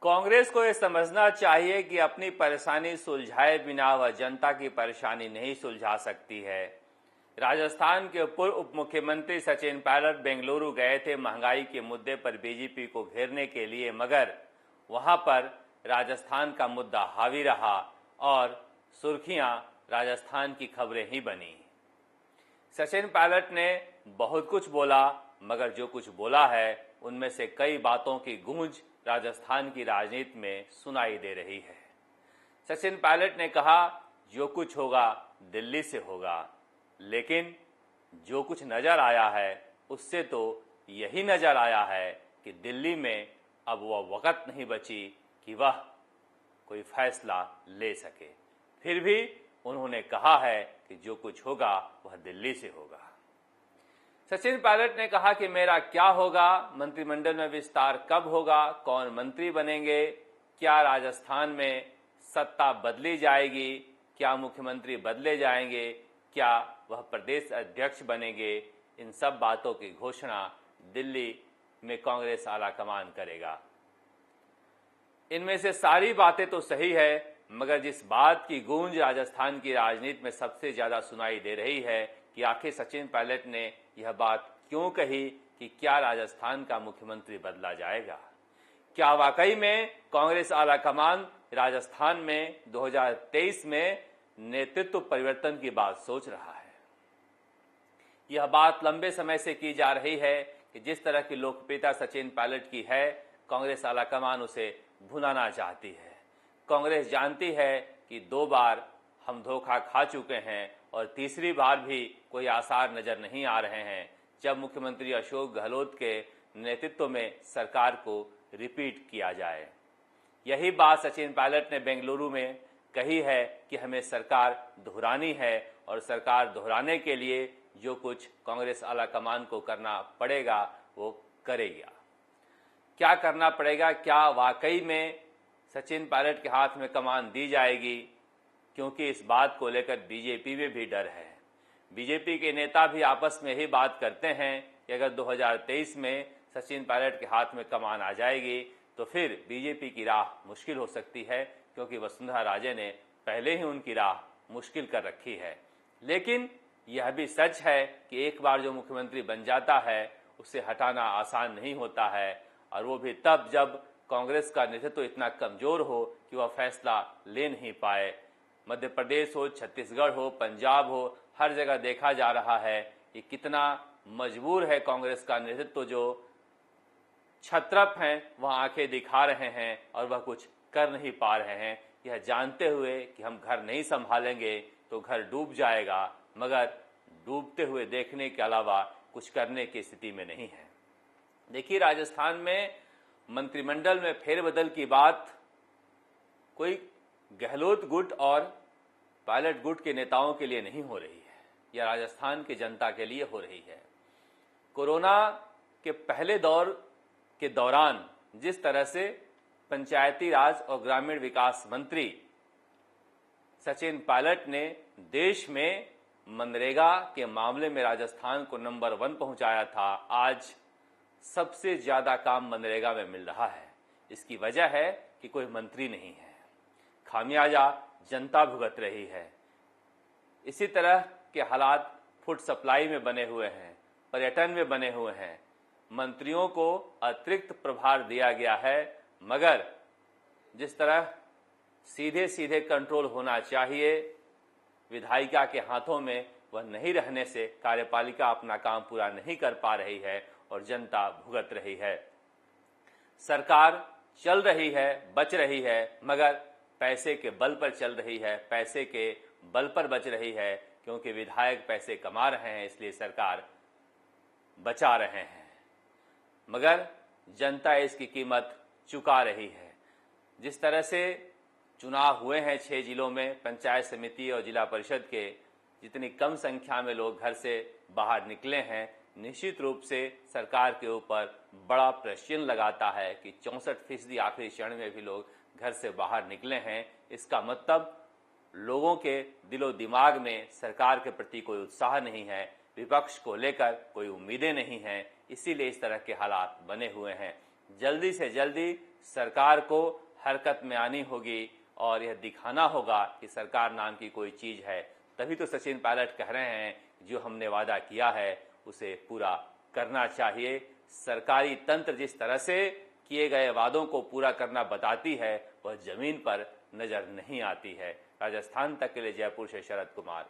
कांग्रेस को यह समझना चाहिए कि अपनी परेशानी सुलझाए बिना वह जनता की परेशानी नहीं सुलझा सकती है। राजस्थान के पूर्व उप मुख्यमंत्री सचिन पायलट बेंगलुरु गए थे महंगाई के मुद्दे पर बीजेपी को घेरने के लिए, मगर वहां पर राजस्थान का मुद्दा हावी रहा और सुर्खियां राजस्थान की खबरें ही बनी। सचिन पायलट ने बहुत कुछ बोला, मगर जो कुछ बोला है उनमें से कई बातों की गूंज राजस्थान की राजनीति में सुनाई दे रही है। सचिन पायलट ने कहा, जो कुछ होगा दिल्ली से होगा, लेकिन जो कुछ नजर आया है उससे तो यही नजर आया है कि दिल्ली में अब वह वक्त नहीं बची कि वह कोई फैसला ले सके। फिर भी उन्होंने कहा है कि जो कुछ होगा वह दिल्ली से होगा। सचिन पायलट ने कहा कि मेरा क्या होगा, मंत्रिमंडल में विस्तार कब होगा, कौन मंत्री बनेंगे, क्या राजस्थान में सत्ता बदली जाएगी, क्या मुख्यमंत्री बदले जाएंगे, क्या वह प्रदेश अध्यक्ष बनेंगे, इन सब बातों की घोषणा दिल्ली में कांग्रेस आलाकमान करेगा। इनमें से सारी बातें तो सही है, मगर जिस बात की गूंज राजस्थान की राजनीति में सबसे ज्यादा सुनाई दे रही है कि आखिर सचिन पायलट ने यह बात क्यों कही कि क्या राजस्थान का मुख्यमंत्री बदला जाएगा। क्या वाकई में कांग्रेस आलाकमान राजस्थान में 2023 में नेतृत्व परिवर्तन की बात सोच रहा है। यह बात लंबे समय से की जा रही है कि जिस तरह की लोकप्रियता सचिन पायलट की है, कांग्रेस आलाकमान उसे भुनाना चाहती है। कांग्रेस जानती है कि 2 बार हम धोखा खा चुके हैं और तीसरी बार भी कोई आसार नजर नहीं आ रहे हैं जब मुख्यमंत्री अशोक गहलोत के नेतृत्व में सरकार को रिपीट किया जाए। यही बात सचिन पायलट ने बेंगलुरु में कही है कि हमें सरकार दोहरानी है और सरकार दोहराने के लिए जो कुछ कांग्रेस आलाकमान को करना पड़ेगा वो करेगा। क्या करना पड़ेगा? क्या वाकई में सचिन पायलट के हाथ में कमान दी जाएगी? क्योंकि इस बात को लेकर बीजेपी में भी डर है। बीजेपी के नेता भी आपस में ही बात करते हैं कि अगर 2023 में सचिन पायलट के हाथ में कमान आ जाएगी तो फिर बीजेपी की राह मुश्किल हो सकती है, क्योंकि वसुंधरा राजे ने पहले ही उनकी राह मुश्किल कर रखी है। लेकिन यह भी सच है कि एक बार जो मुख्यमंत्री बन जाता है उसे हटाना आसान नहीं होता है, और वो भी तब जब कांग्रेस का नेतृत्व इतना कमजोर हो कि वह फैसला ले नहीं पाए। मध्य प्रदेश हो, छत्तीसगढ़ हो, पंजाब हो, हर जगह देखा जा रहा है कि कितना मजबूर है कांग्रेस का नेतृत्व। जो छत्रप हैं वह आंखें दिखा रहे हैं और वह कुछ कर नहीं पा रहे हैं, यह जानते हुए कि हम घर नहीं संभालेंगे तो घर डूब जाएगा, मगर डूबते हुए देखने के अलावा कुछ करने की स्थिति में नहीं है। देखिए, राजस्थान में मंत्रिमंडल में फेरबदल की बात कोई गहलोत गुट और पायलट गुट के नेताओं के लिए नहीं हो रही है, यह राजस्थान की जनता के लिए हो रही है। कोरोना के पहले दौर के दौरान जिस तरह से पंचायती राज और ग्रामीण विकास मंत्री सचिन पायलट ने देश में मनरेगा के मामले में राजस्थान को नंबर 1 पहुंचाया था, आज सबसे ज्यादा काम मनरेगा में मिल रहा है। इसकी वजह है कि कोई मंत्री नहीं है, खामियाजा जनता भुगत रही है। इसी तरह के हालात फूड सप्लाई में बने हुए हैं, पर्यटन में बने हुए हैं। मंत्रियों को अतिरिक्त प्रभार दिया गया है, मगर जिस तरह सीधे सीधे कंट्रोल होना चाहिए विधायिका के हाथों में, वह नहीं रहने से कार्यपालिका अपना काम पूरा नहीं कर पा रही है और जनता भुगत रही है। सरकार चल रही है, बच रही है, मगर पैसे के बल पर चल रही है, पैसे के बल पर बच रही है, क्योंकि विधायक पैसे कमा रहे हैं इसलिए सरकार बचा रहे हैं, मगर जनता इसकी कीमत चुका रही है। जिस तरह से चुनाव हुए हैं 6 जिलों में, पंचायत समिति और जिला परिषद के, जितनी कम संख्या में लोग घर से बाहर निकले हैं, निश्चित रूप से सरकार के ऊपर बड़ा प्रश्न लगाता है कि 64% आखिरी क्षण में भी लोग घर से बाहर निकले हैं। इसका मतलब लोगों के दिलो दिमाग में सरकार के प्रति कोई उत्साह नहीं है, विपक्ष को लेकर कोई उम्मीदें नहीं हैं, इसीलिए इस तरह के हालात बने हुए हैं। जल्दी से जल्दी सरकार को हरकत में आनी होगी और यह दिखाना होगा कि सरकार नाम की कोई चीज़ है। तभी तो सचिन पायलट कह रहे हैं जो हमने वादा किया है उसे पूरा करना चाहिए। सरकारी तंत्र जिस तरह से किए गए वादों को पूरा करना बताती है वह जमीन पर नजर नहीं आती है। राजस्थान तक के लिए जयपुर से शरद कुमार।